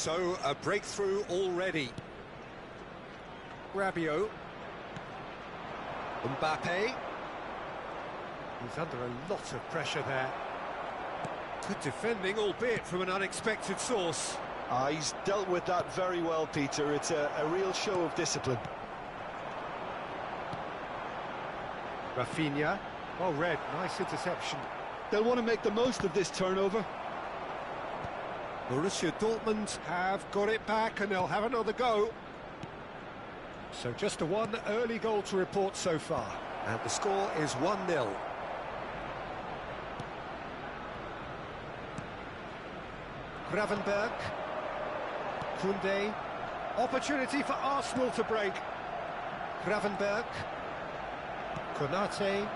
So, a breakthrough already. Rabiot. Mbappe. He's under a lot of pressure there. Good defending, albeit from an unexpected source. He's dealt with that very well, Peter. It's a real show of discipline. Rafinha. Well read, nice interception. They'll want to make the most of this turnover. Borussia Dortmund have got it back and they'll have another go. So just a one early goal to report so far. And the score is 1-0. Gravenberg. Koundé. Opportunity for Arsenal to break. Gravenberg. Konate.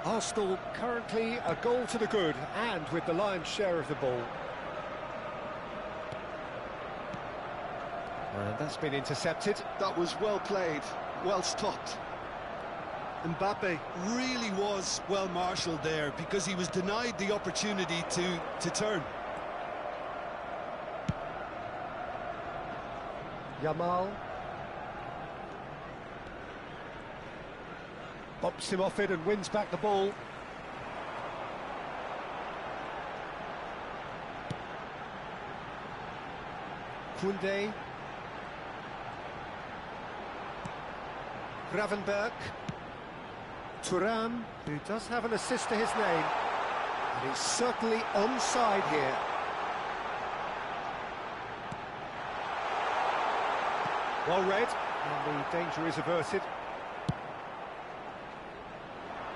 Arsenal currently a goal to the good and with the lion's share of the ball. And that's been intercepted. That was well played, well stopped. Mbappe really was well marshalled there because he was denied the opportunity to turn. Yamal. Bumps him off it and wins back the ball. Koundé. Gravenberg. Thuram, who does have an assist to his name. And he's certainly onside here. Well read, and the danger is averted.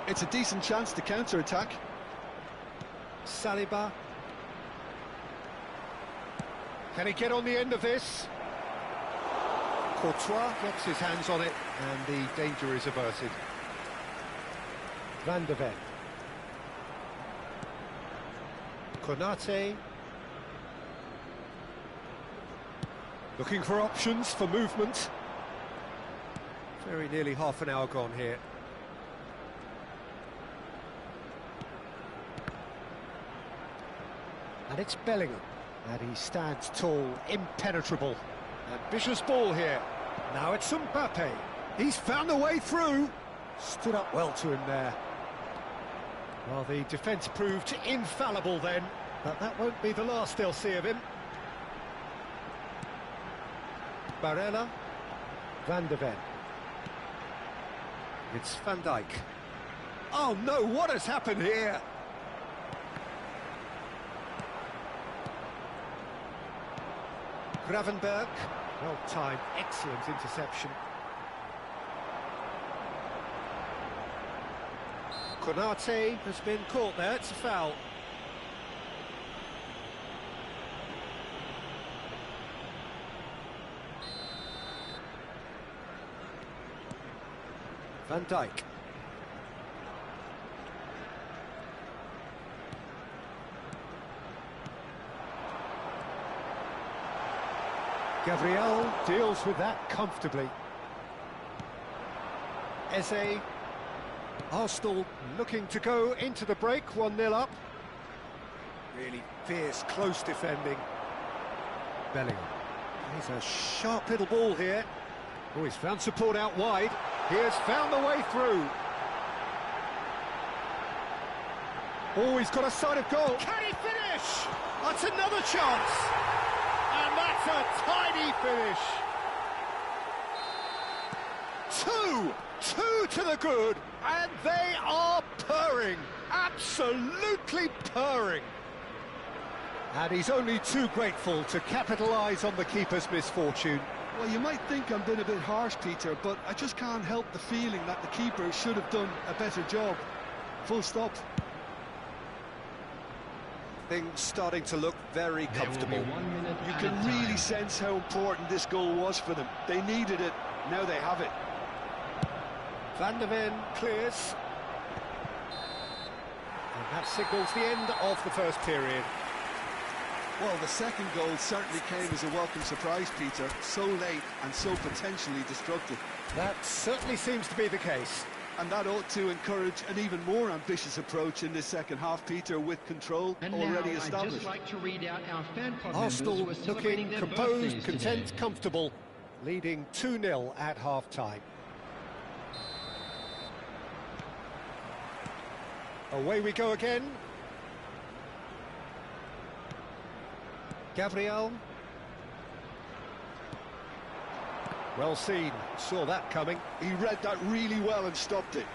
It's a decent chance to counter-attack. Saliba. Can he get on the end of this? Potw gets his hands on it, and the danger is averted. Van de Ven. Konate. Looking for options for movement. Very nearly half an hour gone here. And it's Bellingham. And he stands tall, impenetrable. Ambitious ball here. Now it's Mbappe. He's found a way through. Stood up well to him there. Well, the defence proved infallible then, but that won't be the last they'll see of him. Barella. Van de Ven. It's Van Dijk. Oh no, what has happened here? Gravenberg. Well timed, excellent interception. Konate has been caught there, it's a foul. Van Dijk. Gabriel deals with that comfortably. Eze. Arsenal looking to go into the break, 1-0 up. Really fierce, close defending. Bellingham. He's a sharp little ball here. Oh, he's found support out wide. He has found the way through. Oh, he's got a sight of goal. Can he finish? That's another chance. And that's a tiny finish. Two to the good, and they are purring, absolutely purring. And he's only too grateful to capitalise on the keeper's misfortune. Well, you might think I'm being a bit harsh, Peter, but I just can't help the feeling that the keeper should have done a better job. Full stop. Things starting to look very comfortable. You can really sense how important this goal was for them. They needed it, now they have it. Van de Ven clears. And that signals the end of the first period. Well, the second goal certainly came as a welcome surprise, Peter. So late and so potentially destructive. That certainly seems to be the case. And that ought to encourage an even more ambitious approach in this second half, Peter, with control And already now established. I'd just like to read out our fan club Arsenal members who are celebrating looking their composed, birthdays content, today. comfortable, leading 2-0 at half-time. Away we go again. Gabriel. Well seen, saw that coming. He read that really well and stopped it.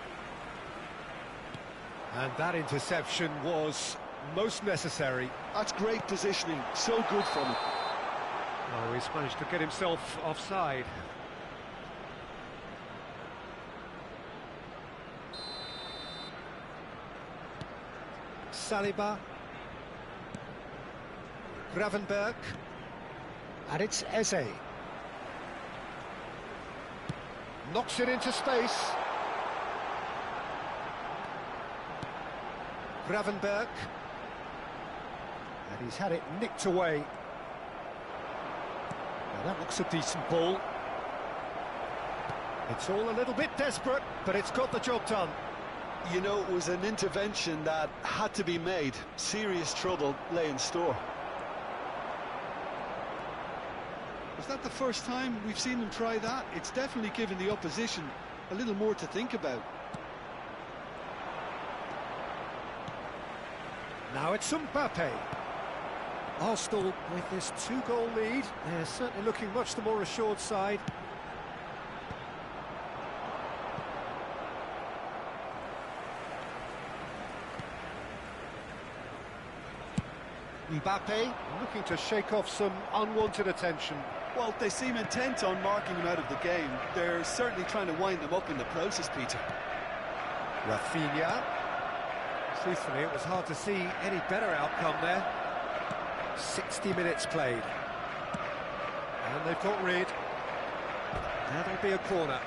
And that interception was most necessary. That's great positioning, so good from him. Oh, he's managed to get himself offside. Saliba. Gravenberg. And it's Eze. Knocks it into space. Gravenberg. And he's had it nicked away. Now that looks a decent ball. It's all a little bit desperate, but it's got the job done. You know, it was an intervention that had to be made. Serious trouble lay in store. Is that the first time we've seen them try that? It's definitely given the opposition a little more to think about. Now it's Mbappe. Arsenal with this 2-goal lead. They're certainly looking much the more assured side. Mbappe looking to shake off some unwanted attention. Well, they seem intent on marking him out of the game. They're certainly trying to wind him up in the process, Peter. Rafinha. Truthfully, it was hard to see any better outcome there. 60 minutes played. And they've got rid. That'll be a corner.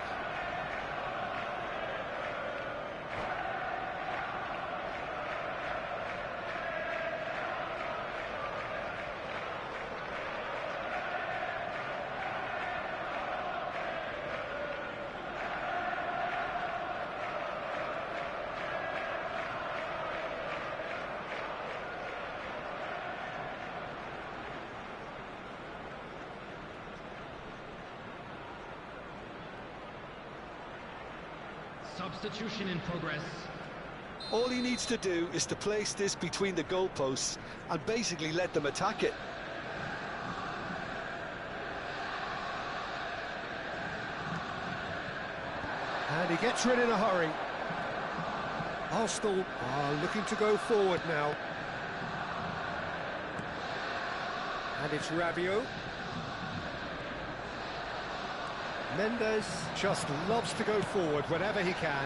Substitution in progress. All he needs to do is to place this between the goalposts and basically let them attack it. And he gets rid in a hurry. Arsenal are looking to go forward now. And it's Rabiot. Mendes just loves to go forward whenever he can.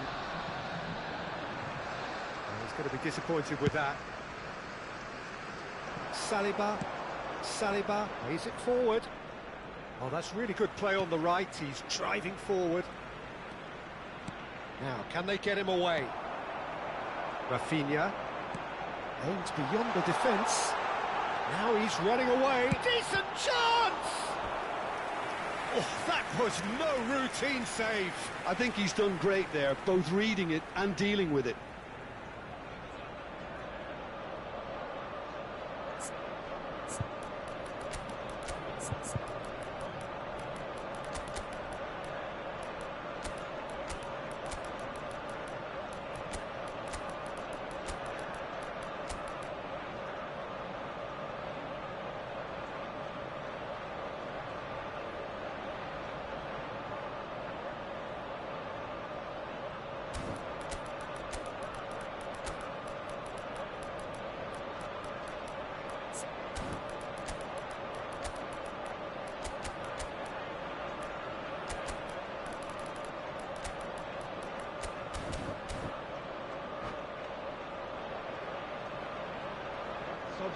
And he's going to be disappointed with that. Saliba plays it forward. Oh, that's really good play on the right. He's driving forward. Now, can they get him away? Rafinha aims beyond the defence. Now he's running away. Decent chance! Oh, that was no routine save. I think he's done great there, both reading it and dealing with it.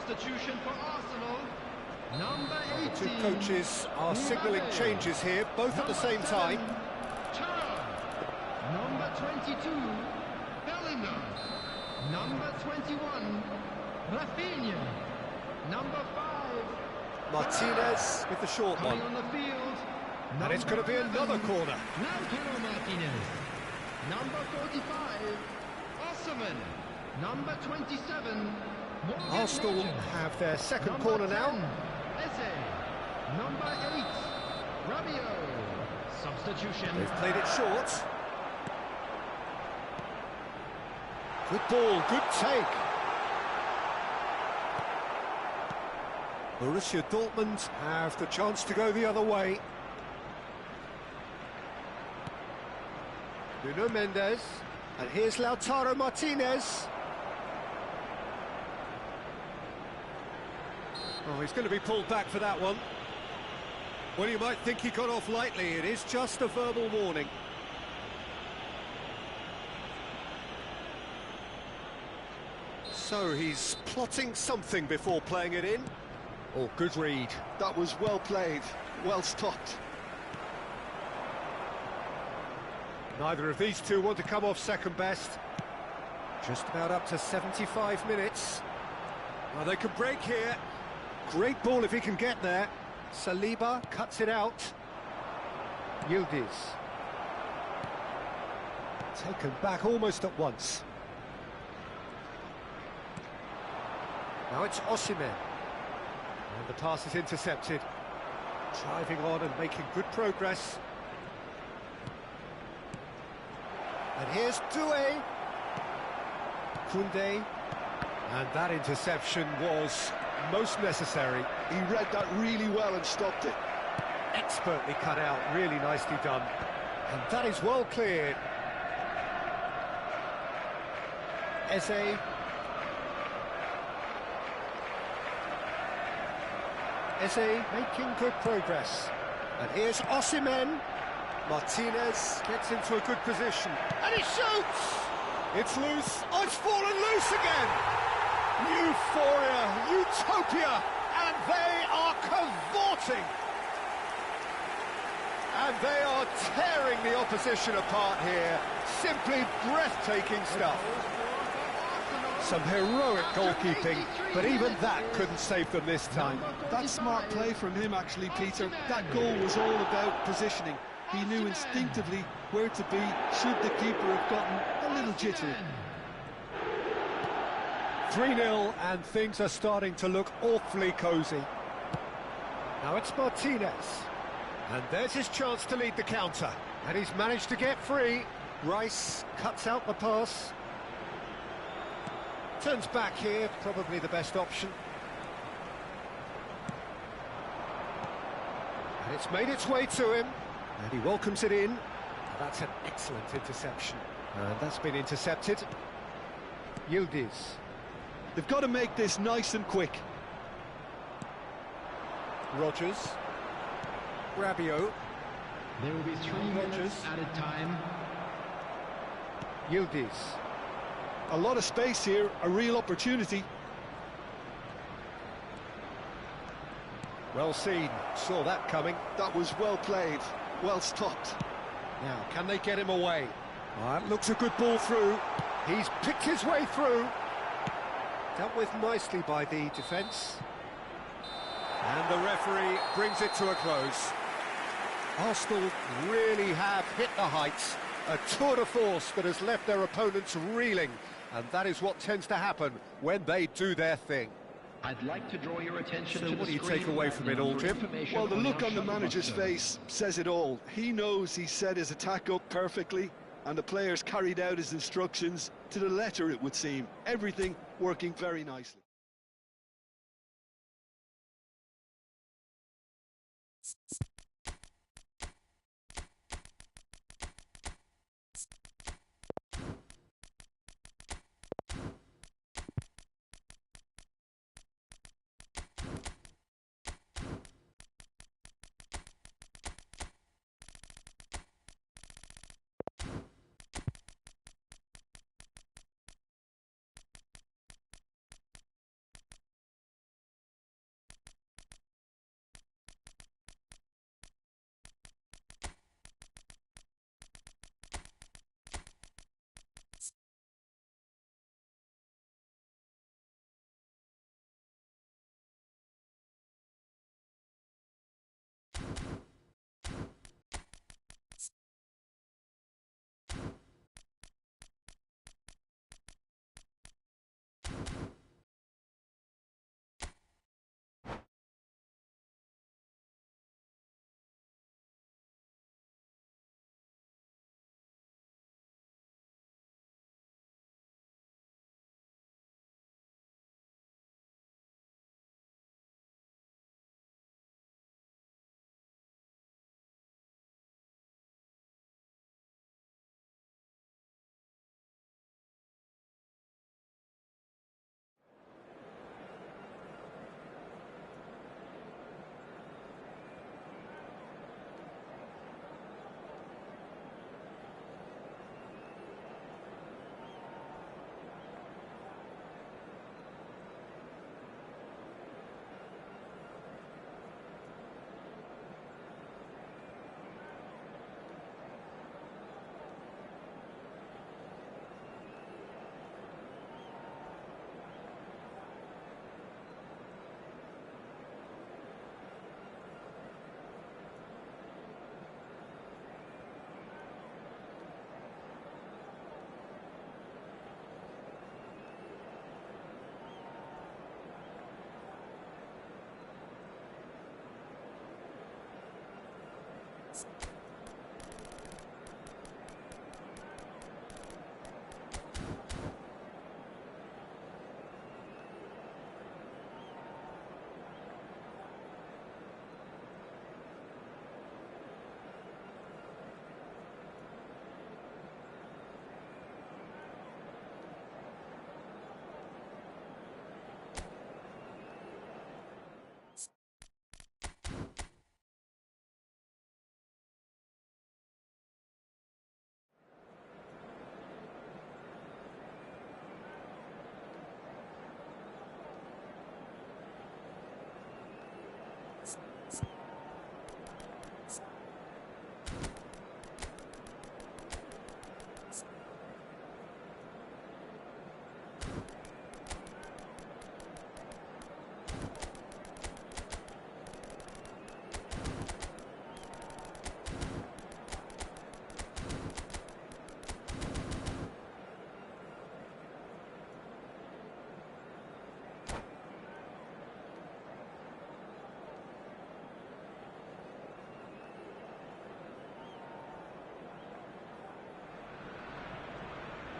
Substitution for Arsenal. Number 18. The two coaches are signalling changes here, both at the same time. Number 22, Bellingham. Number 21, Rafinha. Number 5, Martinez with the short coming one. on the field. And it's going to be another corner. Lautaro Martinez. Number 45, Osman. Number 27, Arsenal Morgan. have their second Number corner 10, now. Eze. Number 8, Rabiot. Substitution. They've played it short. Good ball, good take. Borussia Dortmund have the chance to go the other way. Nuno Mendes, and here's Lautaro Martinez. Oh, he's going to be pulled back for that one. Well, you might think he got off lightly. It is just a verbal warning. So he's plotting something before playing it in. Oh, good read. That was well played, well stopped. Neither of these two want to come off second best. Just about up to 75 minutes. Well, they could break here. Great ball if he can get there. Saliba cuts it out. Yildiz. Taken back almost at once. Now it's Osimhen. And the pass is intercepted. Driving on and making good progress. And here's Doué. Koundé. And that interception was most necessary. He read that really well and stopped it. Expertly cut out, really nicely done. And that is well cleared. Eze. Eze making good progress. And here's Osimhen. Martinez gets into a good position. And he shoots! It's loose. Oh, it's fallen loose again! Euphoria, utopia, and they are cavorting. And they are tearing the opposition apart here. Simply breathtaking stuff. Some heroic goalkeeping, but even that couldn't save them this time. That's smart play from him, actually, Peter. That goal was all about positioning. He knew instinctively where to be should the keeper have gotten a little jittery. 3-0, and things are starting to look awfully cosy. Now it's Martinez. And there's his chance to lead the counter. And he's managed to get free. Rice cuts out the pass. Turns back here, probably the best option. And it's made its way to him. And he welcomes it in. And that's an excellent interception. And that's been intercepted. Yildiz. They've got to make this nice and quick. Rodgers. Rabiot. There will be 3 minutes added time. Yildiz. A lot of space here, a real opportunity. Well seen, saw that coming. That was well played, well stopped. Now, can they get him away? That looks a good ball through. He's picked his way through. Dealt with nicely by the defence. And the referee brings it to a close. Arsenal really have hit the heights. A tour de force that has left their opponents reeling. And that is what tends to happen when they do their thing. I'd like to draw your attention So to what the do you take away from it all, Jim? Well, the look on the manager's face says it all. He knows he set his attack up perfectly, and the players carried out his instructions to the letter, it would seem. Everything working very nicely.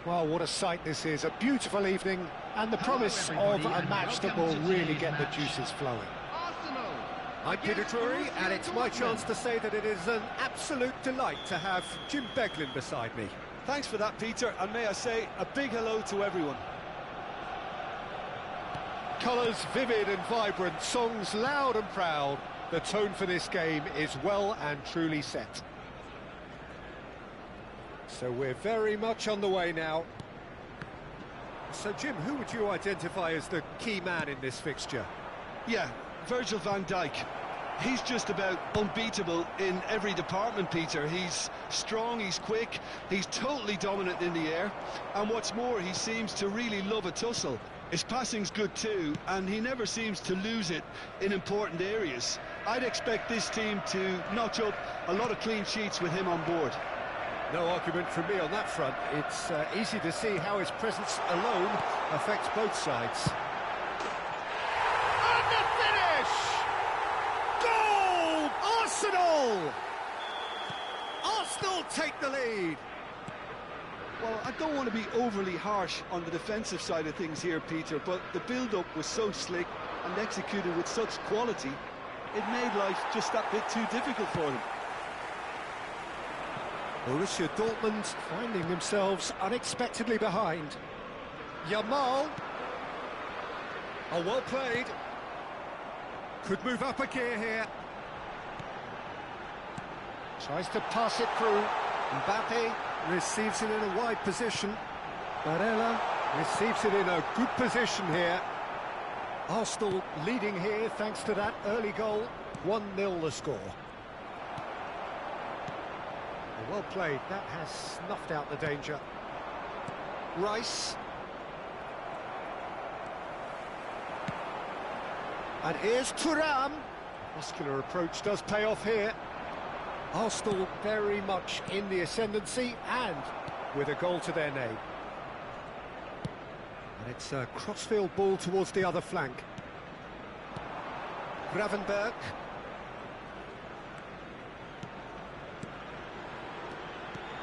Well, what a sight this is. A beautiful evening and the promise of a match that will really get the juices flowing. I'm Peter Drury, and it's my chance to say that it is an absolute delight to have Jim Beglin beside me. Thanks for that, Peter, and may I say a big hello to everyone. Colours vivid and vibrant, songs loud and proud. The tone for this game is well and truly set. So we're very much on the way now. So, Jim, who would you identify as the key man in this fixture? Yeah, Virgil van Dijk. He's just about unbeatable in every department, Peter. He's strong, he's quick, he's totally dominant in the air, and what's more, he seems to really love a tussle. His passing's good too, and he never seems to lose it in important areas. I'd expect this team to notch up a lot of clean sheets with him on board. No argument from me on that front. It's easy to see how his presence alone affects both sides. And the finish! Goal! Arsenal! Arsenal take the lead. Well, I don't want to be overly harsh on the defensive side of things here, Peter, but the build-up was so slick and executed with such quality, it made life just that bit too difficult for them. Borussia Dortmund finding themselves unexpectedly behind. Yamal. Oh, well played. Could move up a gear here. Tries to pass it through. Mbappe receives it in a wide position. Barella receives it in a good position here. Arsenal leading here thanks to that early goal. 1-0 the score. Well played, that has snuffed out the danger. Rice. And here's Thuram. Muscular approach does pay off here. Arsenal very much in the ascendancy and with a goal to their name. And it's a crossfield ball towards the other flank. Gravenberg.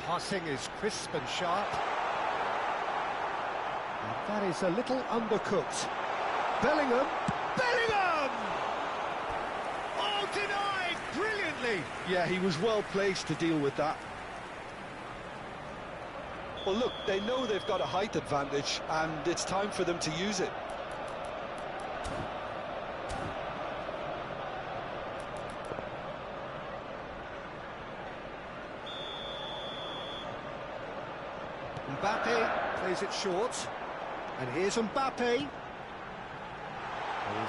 Passing is crisp and sharp. And that is a little undercooked. Bellingham! Bellingham! Oh, denied brilliantly! Yeah, he was well placed to deal with that. Well, look, they know they've got a height advantage, and it's time for them to use it. Mbappe plays it short, and here's Mbappe. He's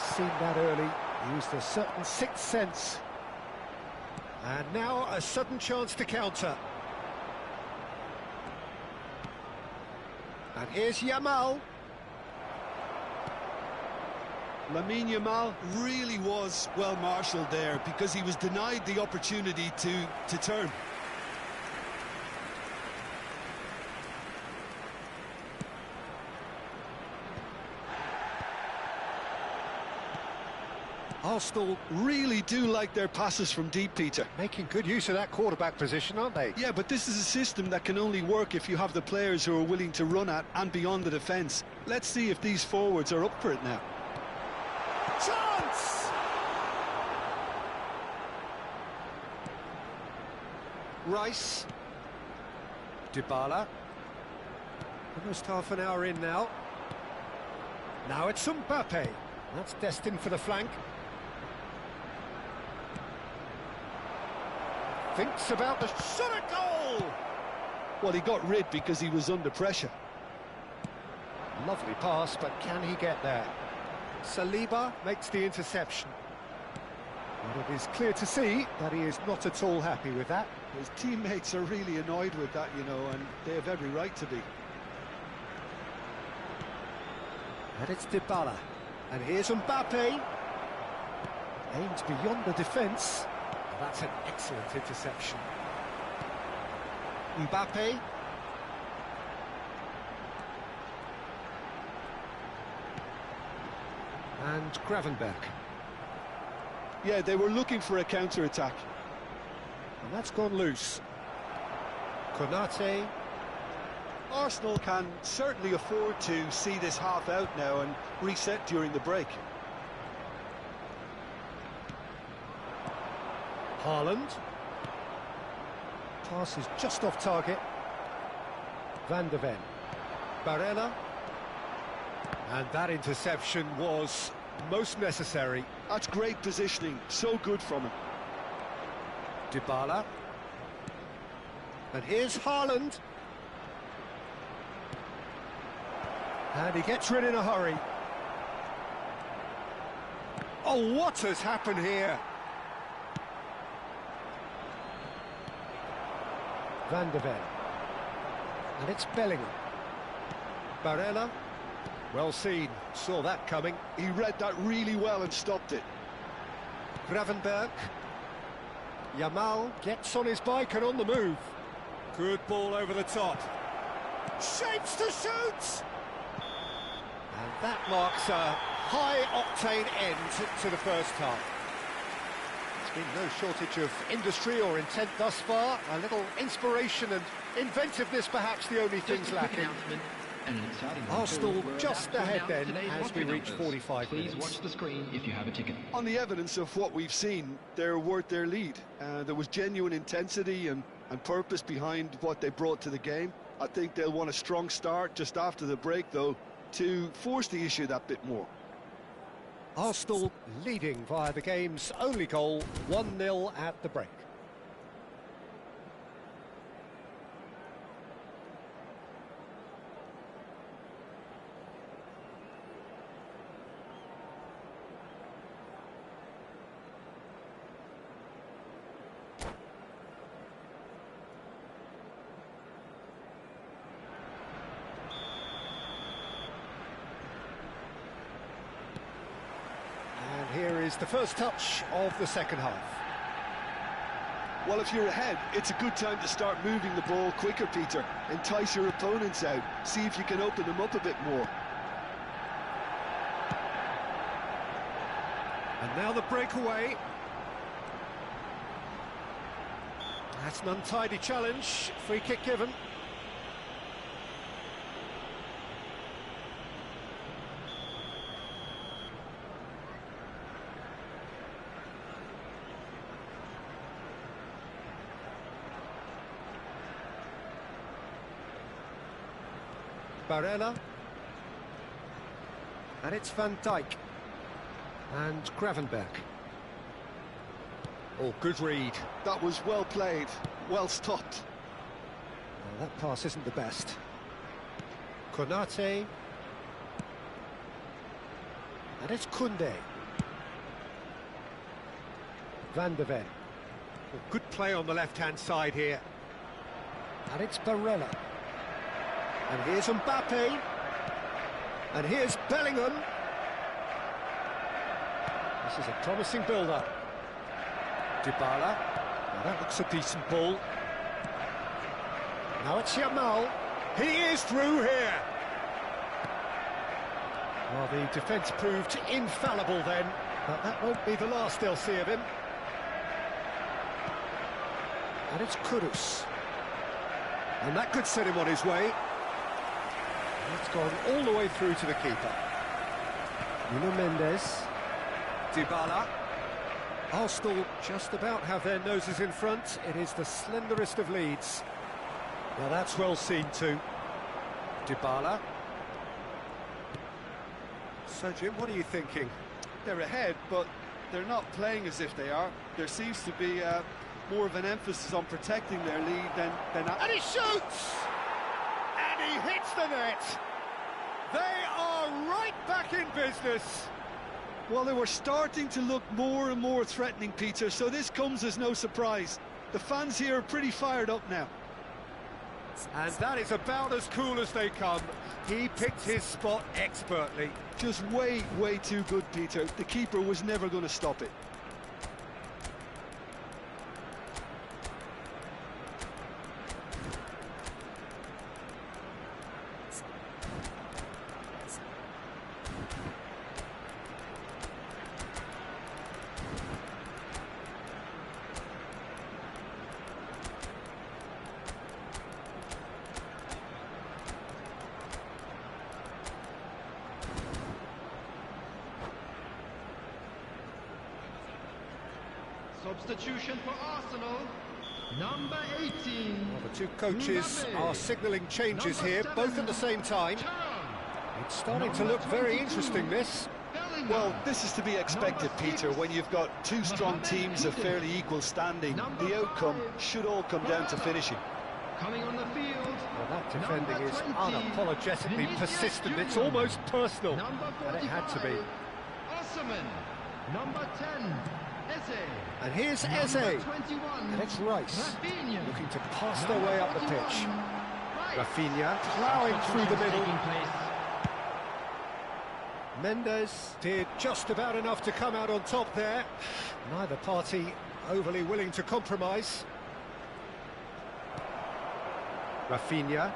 seen that early, used a certain sixth sense. And now a sudden chance to counter. And here's Yamal. Lamine Yamal really was well marshalled there because he was denied the opportunity to turn. Arsenal Really do like their passes from deep, Peter. making good use of that quarterback position, aren't they? Yeah, but this is a system that can only work if you have the players who are willing to run at and beyond the defence. Let's see if these forwards are up for it now. Chance! Rice. Dybala. Almost half an hour in now. Now it's Mbappe. That's destined for the flank. Thinks about the shot at goal! Well, he got rid because he was under pressure. Lovely pass, but can he get there? Saliba makes the interception. And it is clear to see that he is not at all happy with that. His teammates are really annoyed with that, you know, and they have every right to be. And it's Dybala. And here's Mbappe. Aims beyond the defence. That's an excellent interception. Mbappe. And Gravenberch. Yeah, they were looking for a counter-attack. And that's gone loose. Konate. Arsenal can certainly afford to see this half out now and reset during the break. Haaland. Pass is just off target. Van de Ven. Barella. And that interception was most necessary. That's great positioning, so good from him. Dybala. And here's Haaland. And he gets rid in a hurry. Oh, what has happened here? Van de Ven. And it's Bellingham. Barella. Well seen, saw that coming. He read that really well and stopped it. Gravenberch. Yamal gets on his bike and on the move. Good ball over the top. Shapes to shoot! And that marks a high-octane end to the first half. There's been no shortage of industry or intent thus far. A little inspiration and inventiveness, perhaps the only things lacking. Arsenal just ahead then as we reach 45 minutes. Please watch the screen if you have a ticket. On the evidence of what we've seen, they're worth their lead. There was genuine intensity and purpose behind what they brought to the game. I think they'll want a strong start just after the break, though, to force the issue that bit more. Arsenal leading via the game's only goal, 1-0 at the break. Here is the first touch of the second half. Well, if you're ahead, it's a good time to start moving the ball quicker, Peter. Entice your opponents out. See if you can open them up a bit more. And now the breakaway. That's an untidy challenge. Free kick given. Barella. And it's Van Dijk. And Gravenberch. Oh, good read. That was well played, well stopped. Well, that pass isn't the best. Konate. And it's Koundé. Van de Ven. Well, good play on the left-hand side here. And it's Barella. And here's Mbappe. And here's Bellingham. This is a promising build-up. Dybala. Now that looks a decent ball. Now it's Yamal. He is through here. Well, the defence proved infallible then. But that won't be the last they'll see of him. And it's Kudus. And that could set him on his way. It's gone all the way through to the keeper. Nuno Mendes. Dybala. Arsenal just about have their noses in front. It is the slenderest of leads. Now that's well seen too. Dybala. So Jim, what are you thinking? They're ahead, but they're not playing as if they are. There seems to be more of an emphasis on protecting their lead than... And he shoots! And he hits the net! They are right back in business! Well, they were starting to look more and more threatening, Peter, so this comes as no surprise. The fans here are pretty fired up now. And that is about as cool as they come. He picked his spot expertly. Just way too good, Peter. The keeper was never going to stop it. Substitution for Arsenal, number 18. Well, the two coaches are signalling changes here, both at the same time. It's starting to look very interesting, this. Well, this is to be expected, Peter, when you've got two strong teams of fairly equal standing. The outcome should all come down to finishing. Coming on the field. Well, that defending is unapologetically persistent. It's almost personal, and it had to be. Osman, number 10. And here's Eze, and it's Rice, looking to pass their way up the pitch. Rafinha ploughing through the middle. Mendes did just about enough to come out on top there. Neither party overly willing to compromise. Rafinha.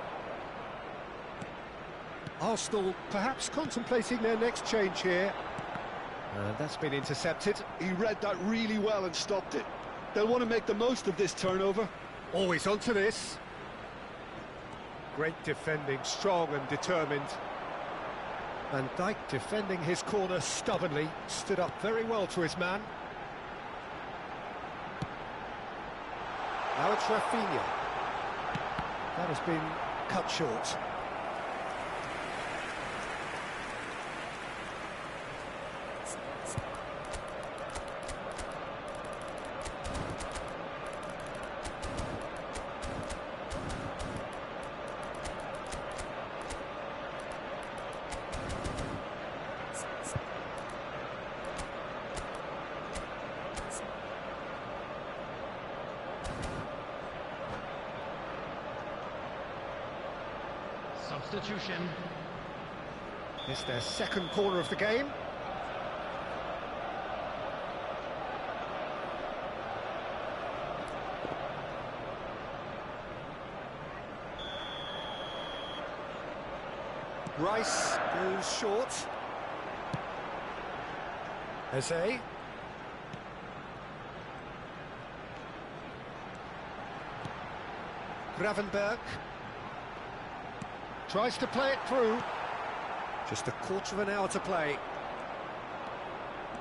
Arsenal perhaps contemplating their next change here. That's been intercepted. He read that really well and stopped it. They'll want to make the most of this turnover. Always onto this. Great defending, strong and determined. Van Dijk defending his corner stubbornly, stood up very well to his man. Now it's Rafinha. That has been cut short. Substitution. It's their second corner of the game. Rice goes short. Eze. Gravenberg. Tries to play it through. Just a quarter of an hour to play.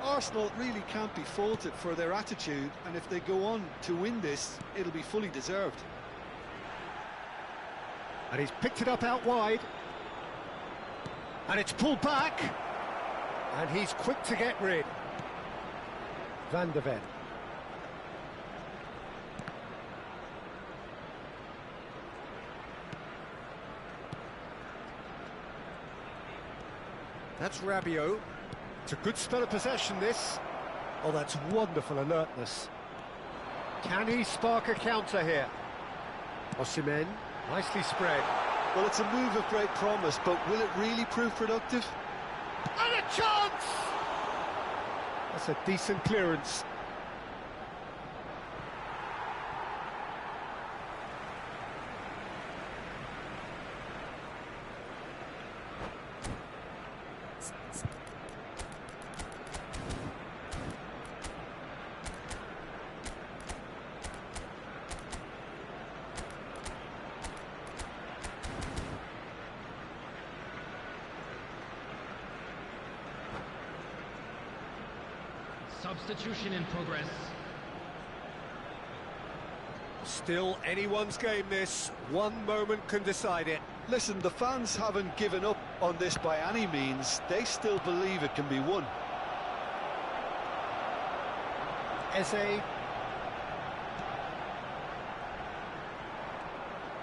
Arsenal really can't be faulted for their attitude, and if they go on to win this, it'll be fully deserved. And he's picked it up out wide. And it's pulled back. And he's quick to get rid. Van de Ven. That's Rabiot. It's a good spell of possession, this. Oh, that's wonderful alertness. Can he spark a counter here? Osimhen, nicely spread. Well, it's a move of great promise, but will it really prove productive? And a chance! That's a decent clearance. Substitution in progress. Still anyone's game this. One moment can decide it. Listen, the fans haven't given up on this by any means. They still believe it can be won. Eze.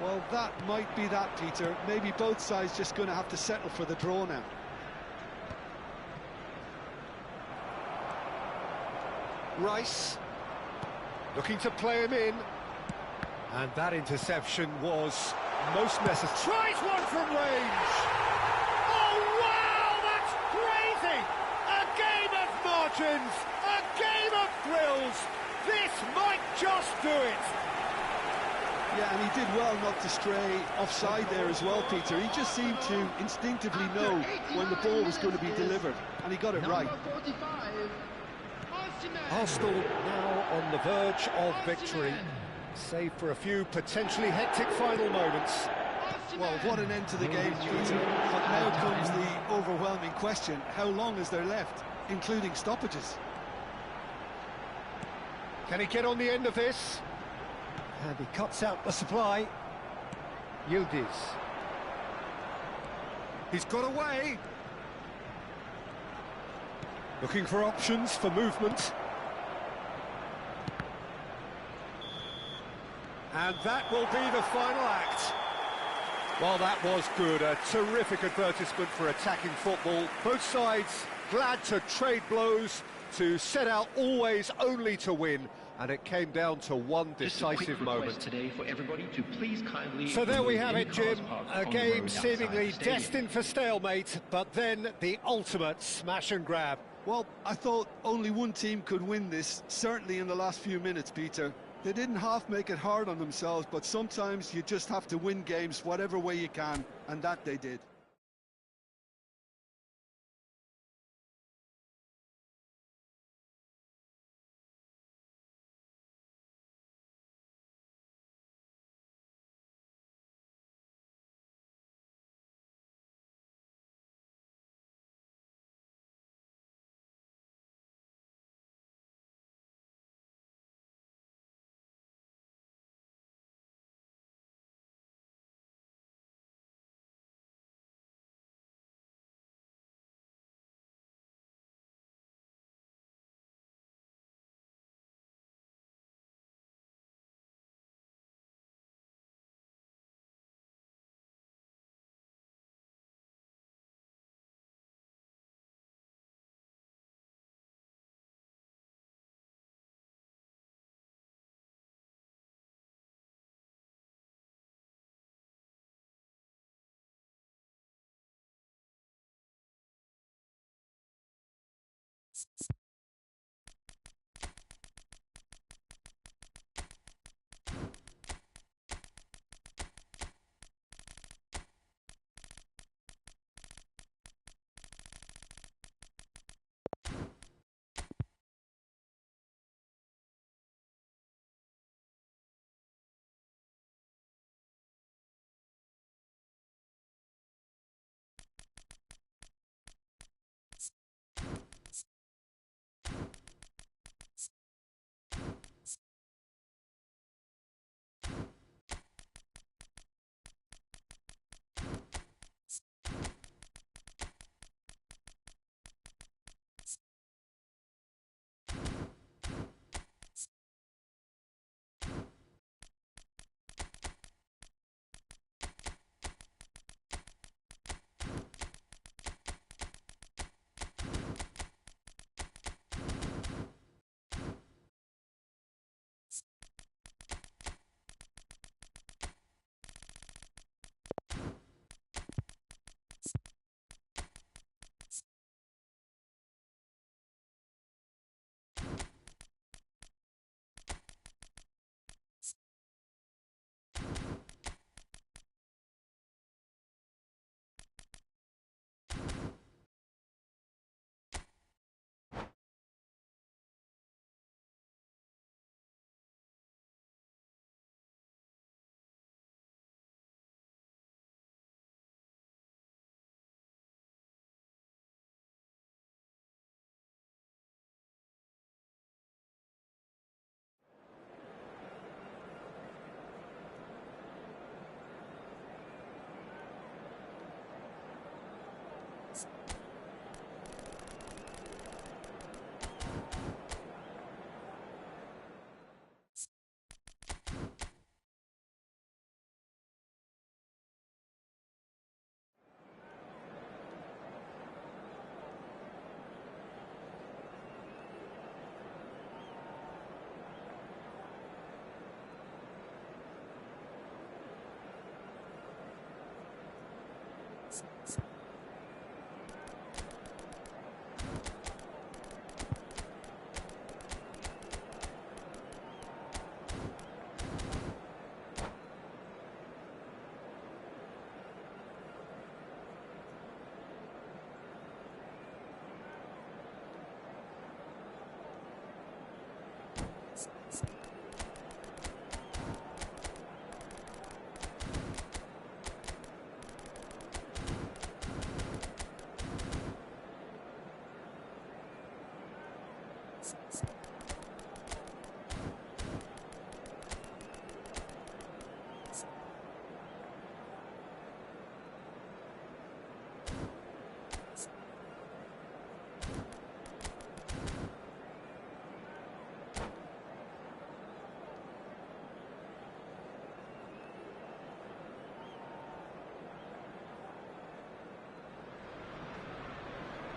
Well, that might be that, Peter. Maybe both sides just going to have to settle for the draw now. Rice. Looking to play him in. And that interception was most necessary. Tries one from range! Oh, wow, that's crazy! A game of margins, a game of thrills. This might just do it. Yeah, and he did well not to stray offside there as well, Peter. He just seemed to instinctively know when the ball was going to be delivered, and he got it right. Arsenal now on the verge of victory, save for a few potentially hectic final moments. Well, what an end to the game, Peter. But now comes the overwhelming question: how long is there left, including stoppages? Can he get on the end of this? And he cuts out the supply. Yildiz. He's got away. Looking for options for movement. And that will be the final act. Well, that was good. A terrific advertisement for attacking football. Both sides glad to trade blows, to set out always only to win. And it came down to one decisive moment. Today for everybody to please kindly. So there we have it, Jim. A game seemingly destined for stalemate, but then the ultimate smash and grab. Well, I thought only one team could win this, certainly in the last few minutes, Peter. They didn't half make it hard on themselves, but sometimes you just have to win games whatever way you can, and that they did.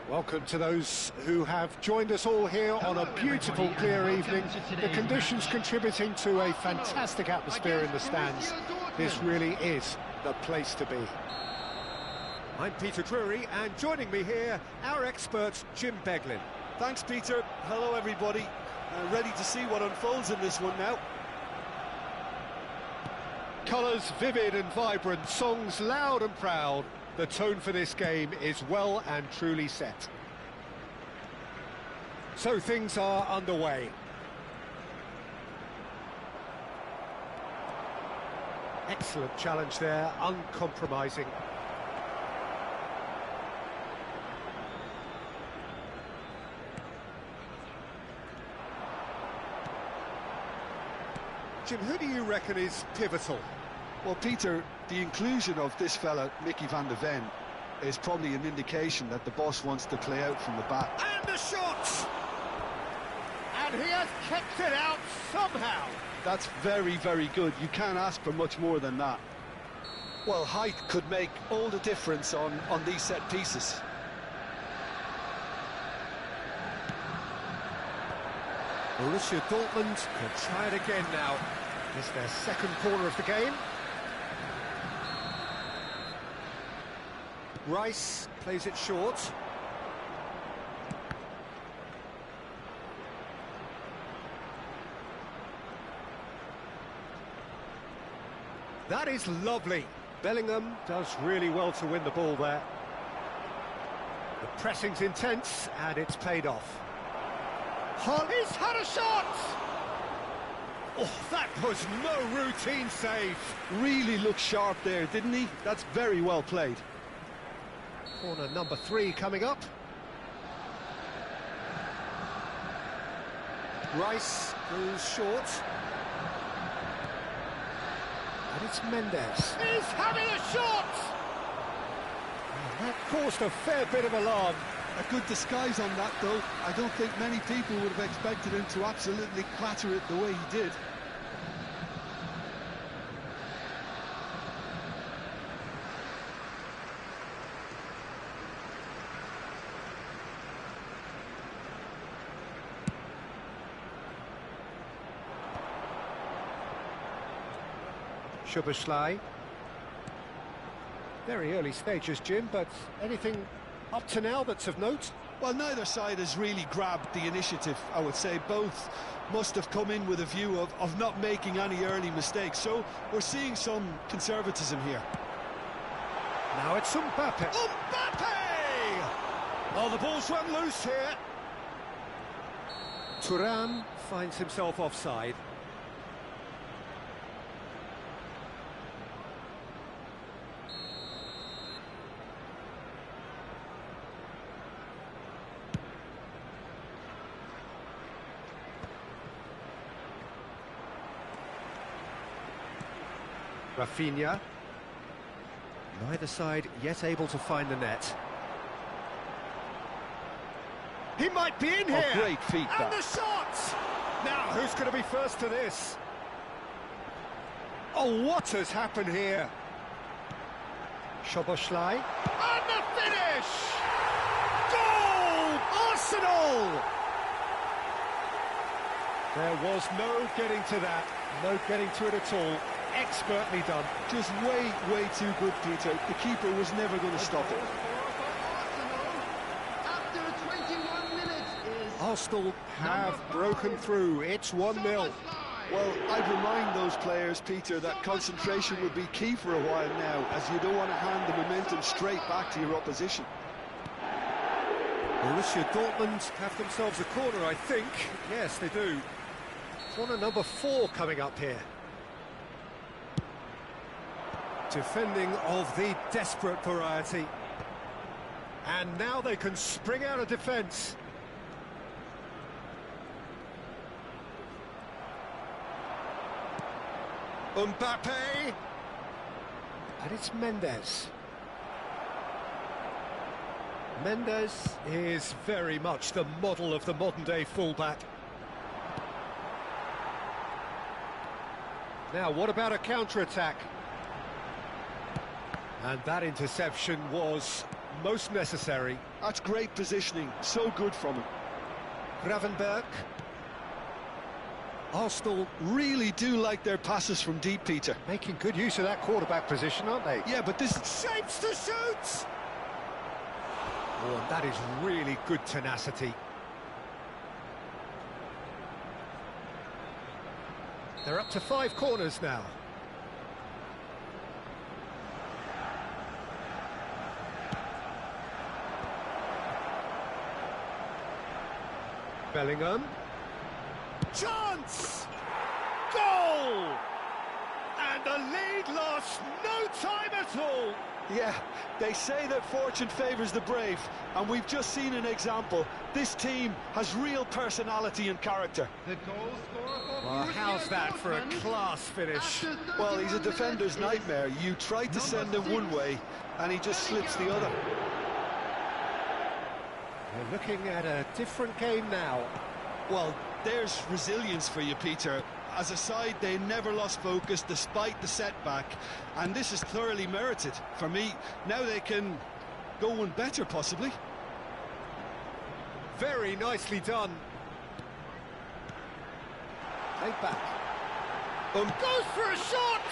Welcome to those who have joined us all here on a beautiful, clear evening. The conditions contributing to a fantastic atmosphere in the stands. This really is the place to be. I'm Peter Drury, and joining me here, our expert, Jim Beglin. Thanks, Peter. Hello, everybody. Ready to see what unfolds in this one now. Colours vivid and vibrant, songs loud and proud. The tone for this game is well and truly set. So things are underway. Excellent challenge there, uncompromising. Jim, who do you reckon is pivotal? Well, Peter, the inclusion of this fella, Mickey van der Ven, is probably an indication that the boss wants to play out from the back. And the shot! And he has kept it out somehow. That's very, very good. You can't ask for much more than that. Well, height could make all the difference on these set pieces. Borussia Dortmund can try it again now. It's their second corner of the game. Rice plays it short. That is lovely. Bellingham does really well to win the ball there. The pressing's intense, and it's paid off. He's had a shot! Oh, that was no routine save. Really looked sharp there, didn't he? That's very well played. Corner number 3 coming up. Rice goes short. And it's Mendes. He's having a shot! And that caused a fair bit of alarm. A good disguise on that, though. I don't think many people would have expected him to absolutely clatter it the way he did. Szoboszlai. Very early stages, Jim, but anything up to now that's of note? Well, neither side has really grabbed the initiative, I would say. Both must have come in with a view of not making any early mistakes. So we're seeing some conservatism here. Now it's Mbappe. Mbappe! Oh, the ball's run loose here. Thuram finds himself offside. Rafinha. Neither side yet able to find the net. He might be in here! Oh, great feat, and the shot! Now, who's going to be first to this? Oh, what has happened here? Szoboszlai. And the finish! Goal! Arsenal! There was no getting to that, no getting to it at all. expertly done. Just way too good, Peter. The keeper was never going to stop it. After 21 minutes is Arsenal have broken through. It's 1-0. Well, I'd remind those players, Peter, that concentration would be key for a while now, as you don't want to hand the momentum straight back to your opposition. Borussia Dortmund have themselves a corner, I think. Yes, they do. Corner number 4 coming up here. Defending of the desperate variety. And now they can spring out of defence. Mbappe! And it's Mendes. Mendes is very much the model of the modern-day fullback. Now, what about a counter-attack? And that interception was most necessary. That's great positioning, so good from him. Gravenberch. Arsenal really do like their passes from deep, Peter. Making good use of that quarterback position, aren't they? Yeah, but this... Shapes to shoot! Oh, and that is really good tenacity. They're up to 5 corners now. Bellingham. Chance! Goal! And the lead lost no time at all. Yeah, they say that fortune favours the brave, and we've just seen an example. This team has real personality and character. the goal scorer for Well, Borussia how's that for a Dortmund? class finish? After Well, he's a 31 defender's minutes is nightmare. You try to send him one way, and he just slips the other. We're looking at a different game now. Well, there's resilience for you, Peter. As a side, they never lost focus despite the setback, and this is thoroughly merited. For me, now they can go one better, possibly. Very nicely done. Take back. Goes for a shot!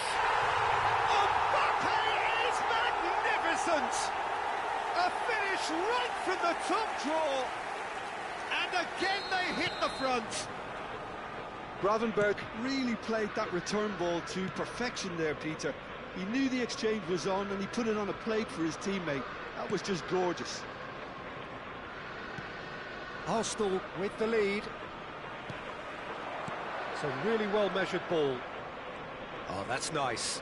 Mbappe is magnificent! A finish right from the top draw. And again they hit the front. Gravenberch really played that return ball to perfection there, Peter. He knew the exchange was on, and he put it on a plate for his teammate. That was just gorgeous. Arsenal with the lead. It's a really well-measured ball. Oh, that's nice.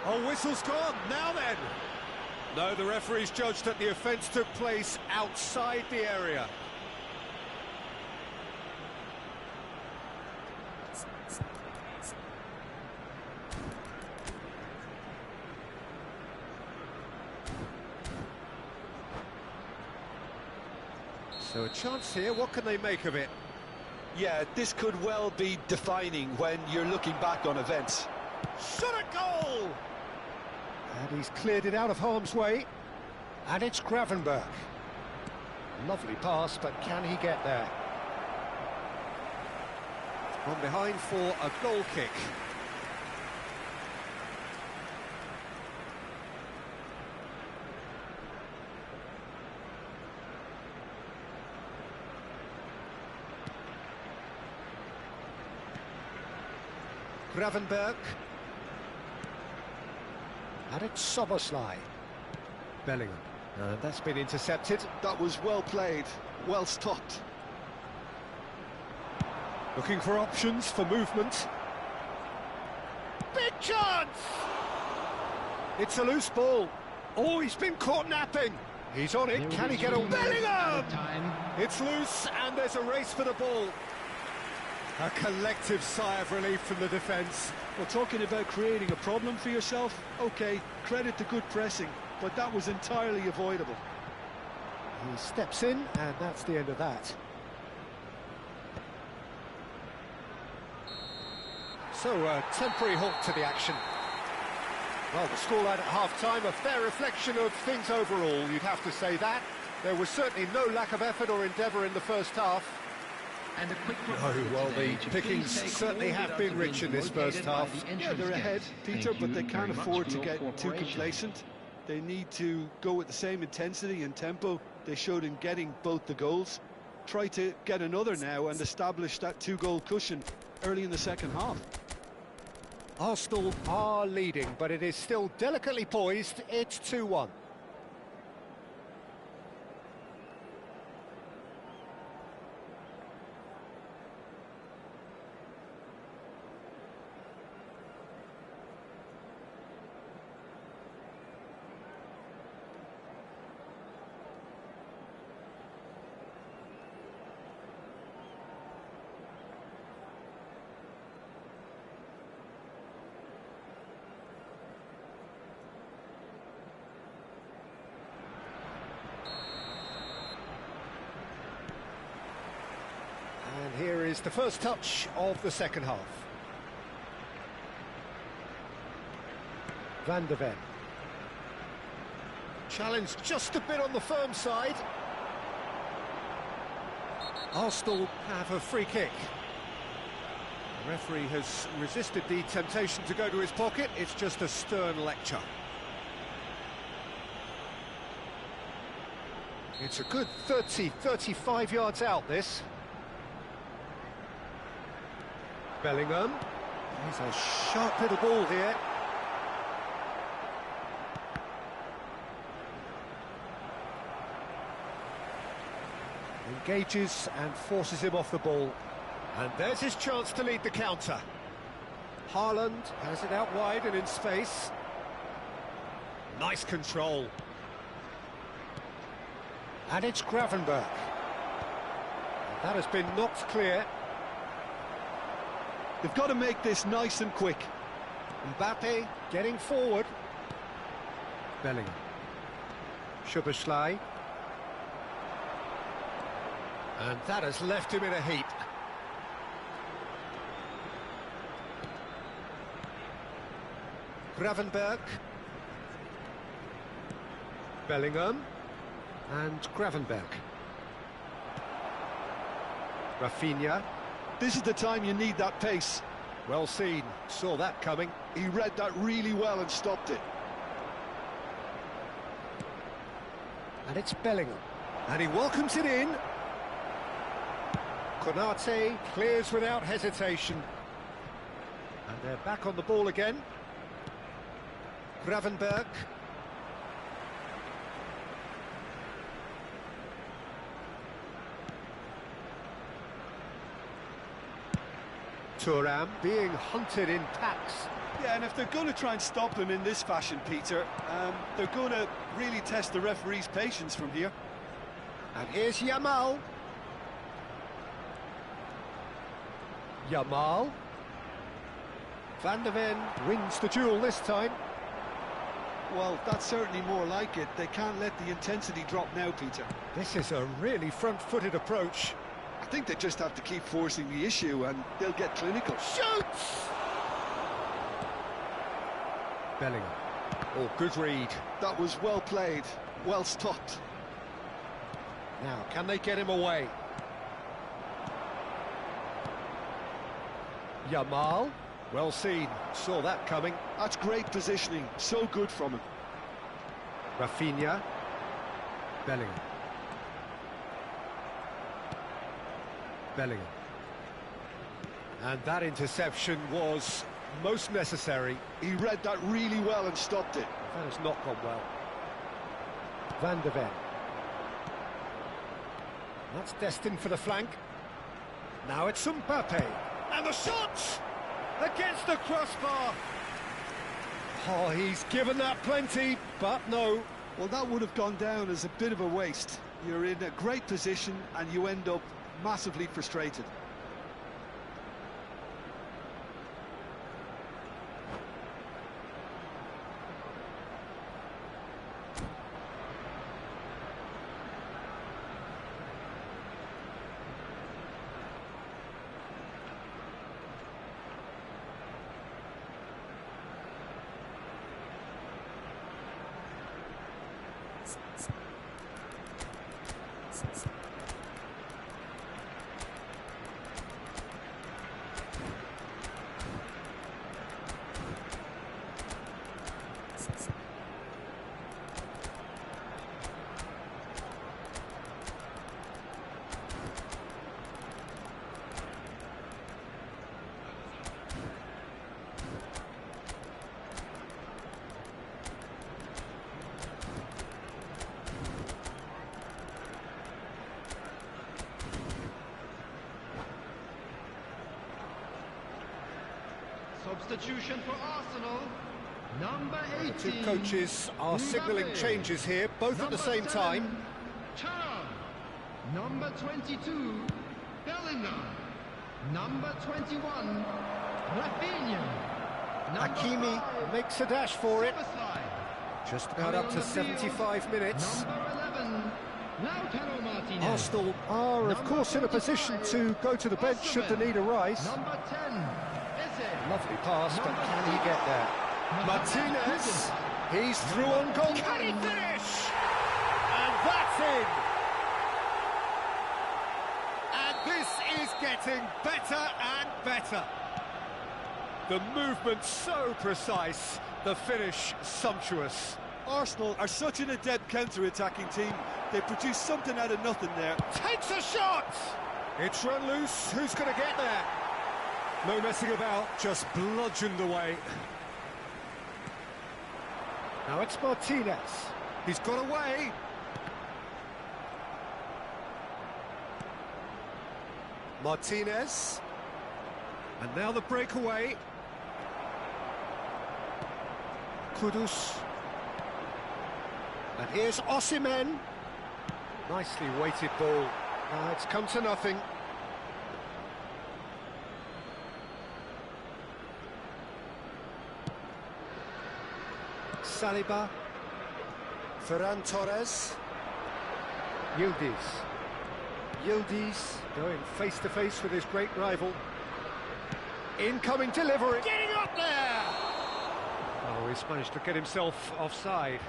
Oh, whistle's gone. Now then. No, the referee's judged that the offence took place outside the area. So a chance here, what can they make of it? Yeah, this could well be defining when you're looking back on events. Shot a goal! And he's cleared it out of harm's way. And it's Gravenberch. Lovely pass, but can he get there? From behind for a goal kick. Gravenberch. And it's Soboslai. Bellingham. That's been intercepted. That was well played, well stopped. Looking for options for movement. Big chance! It's a loose ball. Oh, he's been caught napping. He's on it. Can he get a Bellingham? It's loose, and there's a race for the ball. A collective sigh of relief from the defence. Well, talking about creating a problem for yourself, OK, credit to good pressing, but that was entirely avoidable. He steps in, and that's the end of that. So, a temporary halt to the action. Well, the scoreline at half-time, a fair reflection of things overall, you'd have to say that. There was certainly no lack of effort or endeavour in the first half. And a quick Oh, reminder well, today the to pickings please take certainly all have the been other rich in bins this first located by half. the Yeah, entrance they're ahead, gate. Peter, Thank but you they very can't much afford for to your get too cooperation. complacent. They need to go at the same intensity and tempo they showed in getting both the goals. Try to get another now and establish that two-goal cushion early in the second half. Arsenal are leading, but it is still delicately poised. It's 2-1. And here is the first touch of the second half. Van de Ven. Challenge just a bit on the firm side. Arsenal have a free kick. The referee has resisted the temptation to go to his pocket. It's just a stern lecture. It's a good 35 yards out, this. Bellingham. He's a sharp little ball here. Engages and forces him off the ball. And there's his chance to lead the counter. Haaland has it out wide and in space. Nice control. And it's Gravenberch. That has been knocked clear. They've got to make this nice and quick. Mbappe getting forward. Bellingham. Szoboszlai. And that has left him in a heap. Gravenberch. Bellingham. And Gravenberch. Rafinha. This is the time you need that pace. Well seen, saw that coming. He read that really well and stopped it. And it's Bellingham. And he welcomes it in. Konate clears without hesitation. And they're back on the ball again. Gravenberch. Thuram being hunted in packs. Yeah, and if they're going to try and stop him in this fashion, Peter, they're going to really test the referee's patience from here. And here's Yamal. Yamal. Van de Ven wins the duel this time. Well, that's certainly more like it. They can't let the intensity drop now, Peter. This is a really front-footed approach. I think they just have to keep forcing the issue and they'll get clinical. Shoots! Bellingham. Oh, good read. That was well played, well stopped. Now, can they get him away? Yamal. Well seen, saw that coming. That's great positioning, so good from him. Rafinha. Bellingham. Bellingham. And that interception was most necessary. He read that really well and stopped it. That has not gone well. Van de Ven. That's destined for the flank. Now it's Mbappe. And the shot! Against the crossbar. Oh, he's given that plenty, but no. Well, that would have gone down as a bit of a waste. You're in a great position and you end up massively frustrated. guests. Substitution for Arsenal. Number 18. The two coaches are signalling changes here, both at the same time. Thuram. Number 22, Bellingham. Number 21, Rafinha. Hakimi makes a dash for it. Szoboszlai. Just about up to 75 minutes. Number 11, Lautaro Martinez. Arsenal are, of course, in a position to go to the bench should the need arise. Number 10, Eze. Lovely pass, but can he get there? Martinez, he's through on goal. Can he finish? And that's in. And this is getting better and better. The movement so precise, the finish sumptuous. Arsenal are such an adept counter-attacking team. They produce something out of nothing there. Takes a shot! It's run loose, who's going to get there? No messing about, just bludgeoned away. Now it's Martinez. He's got away. Martinez. And now the breakaway. Kudus. And here's Osimhen. Nicely weighted ball. It's come to nothing. Saliba, Ferran Torres, Yildiz going face-to-face with his great rival. Incoming delivery, getting up there! Oh, he's managed to get himself offside.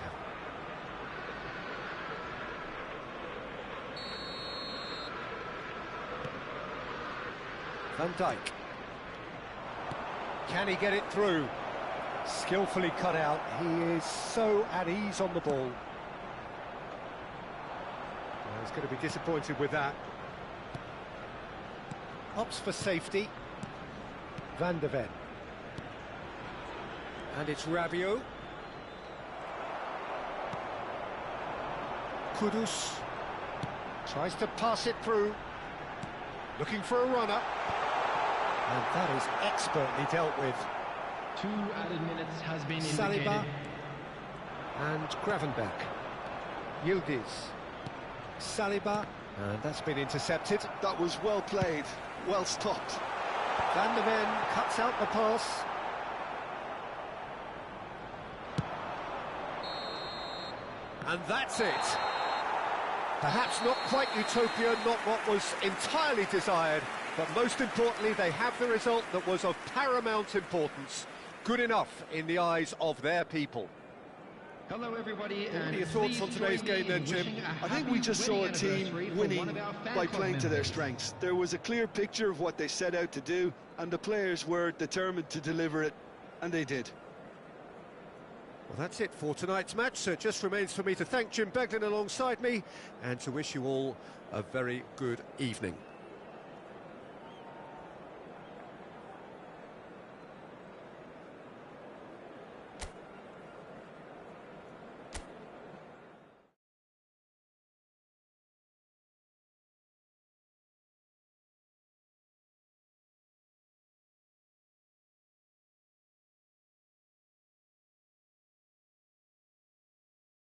Van Dijk. Can he get it through? Skillfully cut out. He is so at ease on the ball. Well, he's going to be disappointed with that. Opts for safety. Van de Ven. And it's Rabiot. Kudus. Tries to pass it through. Looking for a runner. And that is expertly dealt with. 2 added minutes has been indicated. Saliba and Gravenberch. Yildiz. Saliba, and that's been intercepted. That was well played, well stopped. Van de Ven cuts out the pass. And that's it. Perhaps not quite utopia, not what was entirely desired, but most importantly, they have the result that was of paramount importance. Good enough in the eyes of their people. Hello everybody, What are and your thoughts on today's game then, Jim? I think we just saw a team winning by playing to their strengths. There was a clear picture of what they set out to do, and the players were determined to deliver it, and they did. Well, that's it for tonight's match, so it just remains for me to thank Jim Beglin alongside me and to wish you all a very good evening.